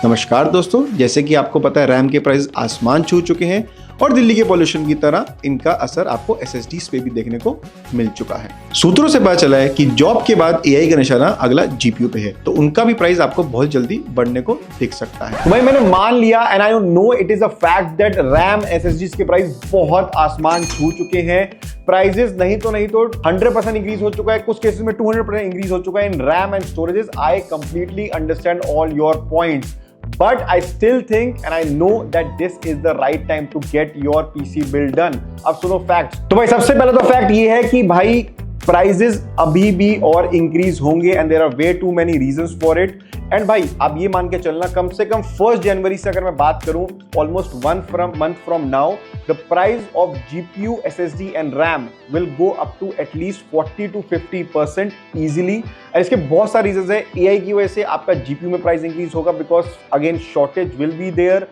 नमस्कार दोस्तों, जैसे कि आपको पता है रैम के प्राइस आसमान छू चुके हैं और दिल्ली के पॉल्यूशन की तरह इनका असर आपको एसएसडीज पे भी देखने को मिल चुका है। सूत्रों से पता चला है कि जॉब के बाद एआई का निशाना अगला जीपीयू पे है, तो उनका भी प्राइस आपको बहुत जल्दी बढ़ने को दिख सकता है। तो भाई मैंने मान लिया and I know it is a fact that RAM SSDs के प्राइस बहुत आसमान छू चुके हैं। प्राइजेस नहीं तो 100% इंक्रीज हो चुका है, कुछ केसेस में 200% इंक्रीज हो चुका है in RAM and storages. I completely understand all your points, but I still think and I know that this is the right time to get your PC build done। अब सुनो facts. तो भाई सबसे पहला तो फैक्ट ये है कि भाई प्राइजेस अभी भी और इंक्रीज होंगे and there are way too many reasons for it. And भाई आप ये मान के चलना, कम से कम 1 जनवरी से अगर मैं बात करूं, almost 1 month from now the price of GPU, SSD and RAM will go up to at least 40 to 50% easily। और इसके बहुत सारे रीजंस है। AI की वजह से आपका GPU में प्राइस इंक्रीज होगा because again shortage will be there.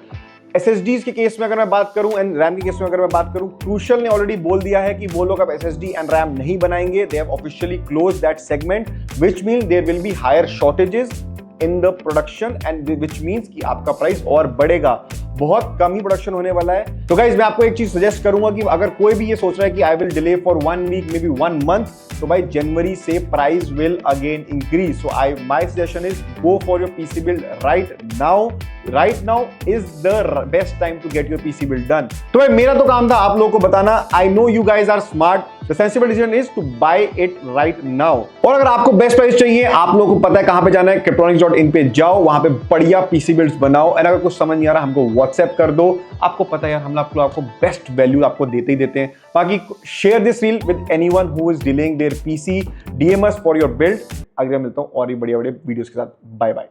SSDs के केस में अगर मैं बात करूं एंड रैम के केस में अगर मैं बात करूं, क्रूशल ने ऑलरेडी बोल दिया है कि वो लोग अब SSD एंड रैम नहीं बनाएंगे। They have officially close that segment which mean there will be higher shortages in the production and which means कि आपका प्राइस और बढ़ेगा। बहुत कम ही प्रोडक्शन होने वाला है। तो गाइस मैं आपको एक चीज सजेस्ट करूंगा कि अगर कोई भी ये सोच रहा है कि I will delay for 1 week may be 1 month, तो भाई जनवरी से price will again increase. So my suggestion is go for your PC build right now. Right now is the best time to get your PC build done. तो भाई मेरा तो काम था आप लोगों को बताना। I know you guys are smart, the sensible decision is to buy it right now. और अगर आपको बेस्ट प्राइस चाहिए, आप लोगों को पता है कहां पे जाना है, Kryptonics.in पे जाओ, वहां पे बढ़िया पीसी बिल्ड्स बनाओ। एंड अगर कुछ समझ नहीं आ रहा हमको व्हाट्सएप कर दो। आपको पता है यार हम आपको बेस्ट वैल्यू आपको देते ही देते हैं। बाकी share this reel with anyone who is delaying their PC. DM us for your build. अगले मिलता हूं और भी बढ़िया वीडियोस के साथ। Bye bye.